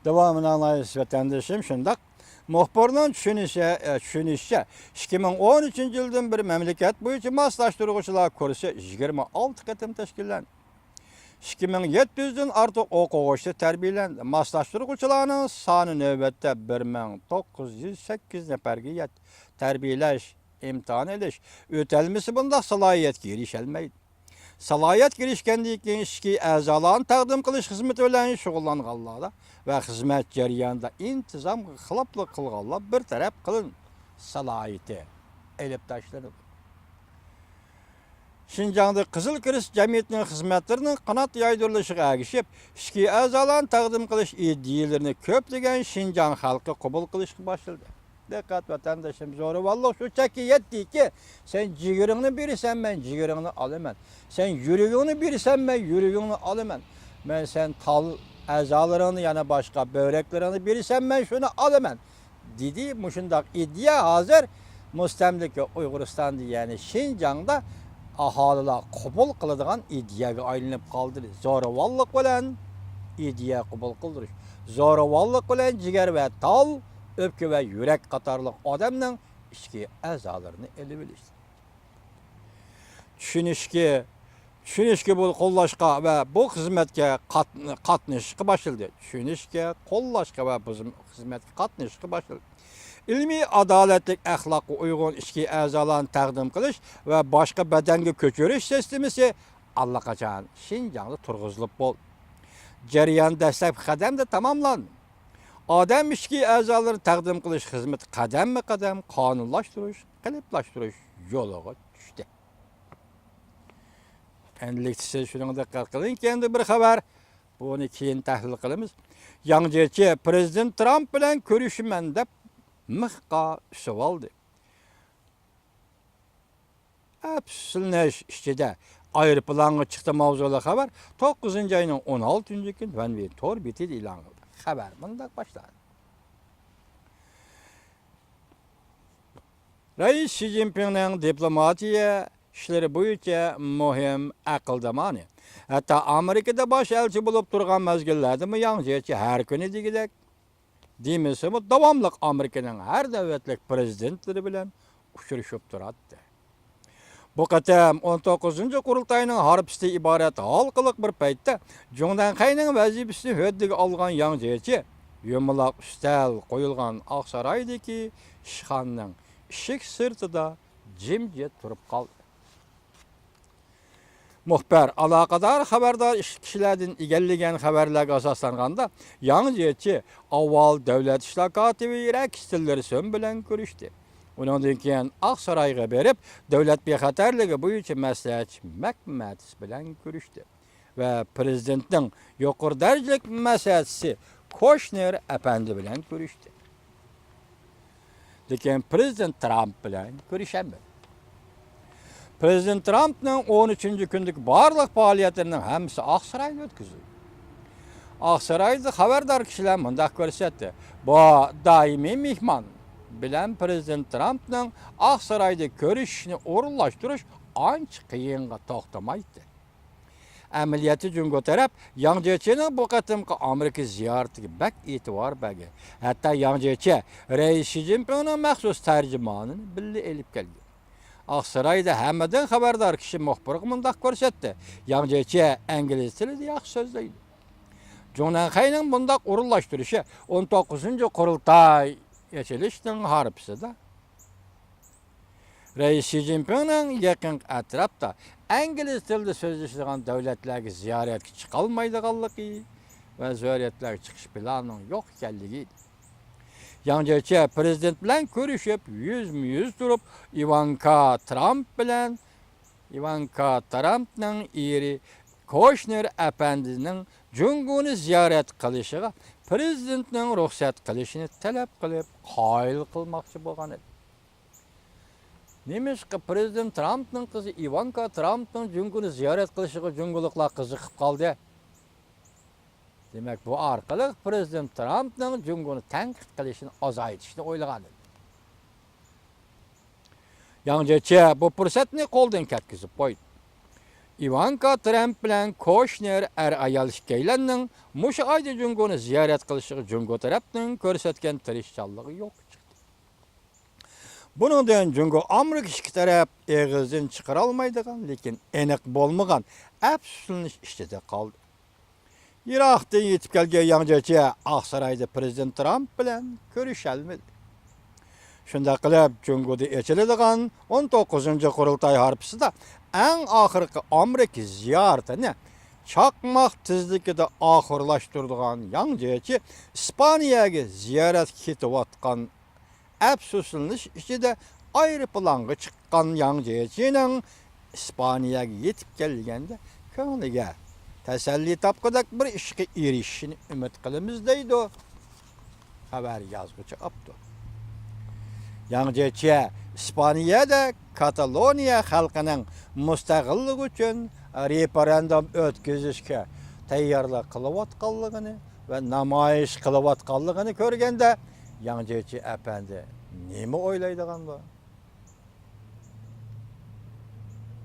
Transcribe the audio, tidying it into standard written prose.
Devamını anlayış vatandaşım şundak. Muhbirning tushunishicha 2013 yildan beri mamlakat bo'yicha moslashtiruvchilar kursi 26 qatim tashkillandi. 2700 dan ortiq o'quvchi tarbiyalandi. Moslashtiruvchilarning soni navbatda 1908 nafarga yetdi. Tarbiyalash, imtihon edish, o'talmasi bunda salohiyatga erisholmaydi. Salohiyat girişkendan keyin ishki a'zolarni taqdim qilish xizmati bilan shug'ullanganlarda va xizmat jarayonida intizom xiloflik qilganlar bir taraf qilin salohiyati elib tashlanadi. Şinjan'da Qizil Kirist jamiyatining xizmatlarining qanot yoydirilishiga ergishib, ishki a'zolarni taqdim qilish ideyalarini ko'plagan Şinjan xalqi qabul qilishga boshladi. Dikkat vatandaşım, zo'ravonlik shunchaki yetdiki, sen jigiringni berasan, men jigiringni olaman. Sen yuragingni berasan, men yuragingni olaman. Men sen tal a'zolaringni yana boshqa böreklaringni berasan, men shuni olaman. Dedi mushundaq ideya hozir mustamlika Uyg'uristonda, ya'ni Şinjan'da aholilar qabul qiladigan ideyaga aylanib qoldi. Zo'ravonlik bilan ideya qabul qildirish. Zo'ravonlik bilan jigar va tal öpke ve yürek qatarlıq adamның ishki a'zolarini elib olishdi. Tushunishga bu qo'llashga va bu xizmatga qatnashishga boshladi. Tushunishga, qo'llashga va bu xizmatga qatnashishga boshladi. Ilmiy adolatlik axloqqa uyg'un ishki a'zolarni taqdim qilish va boshqa badanga ko'chirish sistemasi allaqachon Şinjan'da turg'izilib bo'ldi. Jarayon dastlabki qadamda tamomlandi. Adam ishki a'zolarni taqdim qilish xizmati qadamma-qadam qonunlashtirish, qalblashtirish yo'liga tushdi. Endilikda siz shunga diqqat qiling, endi bir xabar, buni keyin tahlil qilamiz. Yangicha Prezident Trump bilan ko'rishiman deb mixqa tushib oldi. Apsilnash ichida aeroplanga chiqdi mavzuli xabar 9-oyning 16-kuni Vanve Tor betida e'lon qildi. Xabar bunday başladı. Rais Xi Jinping'ning diplomatiya ishlari bo'yicha muhim aqldamani. Hatta Amerikada bosh elchi bo'lib turgan mezgillarda yangicha har kuni degidek deymizmi, davomli Amerikaning har davlatlik prezidentlari bilan uchrashib turadi. Bu qatam 19-qurultayning harpisi iborat halqiliq bir paytda Jongdan Qayning vazifasini höddiga olgan yangichi yumaloq ustal qo'yilgan Oqsaroydagi ishxonaning eshik sirtida jimjit turib qoldi. Muxbir aloqador xabardor kishilardan egallagan xabarlarga asoslanganda yangichi avval davlat ishlar kotibi Rex Tillerson bilan ko'rishdi. Ondan keyin Oqsaroyga berib, davlat bexatarligi bo'yicha maslahatchi McManus bilan ko'rishdi va prezidentning yuqori darajalik maslahatchisi Kushner apandi bilan ko'rishdi. Lekin prezident Trump bilan ko'rishamdi. Prezident Trumpning 13-kundagi barliq faoliyatlarining hammasi Oqsaroyda o'tkazildi. Oqsaroyda xabardor kishilar mundaq ko'rsatdi. Bu doimiy mehmon bilan Prezident Trumpning Oqsaroyda ko'rishishni o'rinlashtirish ancha qiyinga to'xtamaydi. Amaliyoti Jungo taraf yangichining bu qatimqi Amerika ziyoratiga bak e'tibor bergan. Hatto yangichi Rais Xi Jinpingning maxsus tarjimonini birga elib kelgan. Oqsaroyda hammadan xabardor kishi muxbirga mundaq ko'rsatdi. Yangichi ingliz tilida yaxshi so'zlaydi. Jongdan Qayning bundaq o'rinlashtirishi 19-qurultay yechilishning harpisida Rais Xi Jinpingning yaqin atrofda ingliz tilida so'zlashadigan davlatlarga ziyoratga chiqolmaydiganligi va ziyoratlarga chiqish planining yo'q ekanligi. Yangicha prezident bilan ko'rishib, yuz turib, Ivanka Trumpning eri Kushner apandining Jungoni ziyorat qilishiga prezidentning ruxsat qilishini talab qilib, qoyil qilmoqchi bo'lgan edi. Nemishqa prezident Trumpning qizi Ivanka Trumpning Jungoni ziyorat qilishiga junguliqlar qiziqib qoldi. Demak, bu orqali prezident Trumpning Jungoni tanqid qilishini ozaytirishni o'ylagan edi. Yangicha bu fursatni qo'ldan ketkizib qo'ydi. Ivanka Trump bilan Koshner ayal ikkilanning mushu oyda Jungoni ziyorat qilishi Jungo tarafning ko'rsatgan tirishchanligi yo'q chiqdi. Buningdan Jungo Amerika ikki taraf eg'izdan chiqara olmaydigan, lekin aniq bo'lmagan afsuslanish ichida qoldi. Iroqdan yetib kelgan yangicha Aqsaroyda prezident Trump bilan ko'rishalmadi. Shunda qilib Jungoda echiladigan 19-qurultay harpisida eng oxirgi Amerika ziyoratini chaqmoq tezligida oxirlashtiradigan yangichi Ispaniyaga ziyorat ketayotgan afsuslanish ichida aeroplanga chiqqan yangichining Ispaniyaga yetib kelganda ko'ngliga tasalli topqidak bir ishga erishishini umid qilamiz deydi xabar yozuvchi Abdu. Yangicha Ispaniyada Kataloniya xalqining mustaqillik uchun referendum o'tkazishga tayyorlik qilayotganligini va namoyish qilayotganligini ko'rganda yangicha apandi nima o'ylaydigan bu?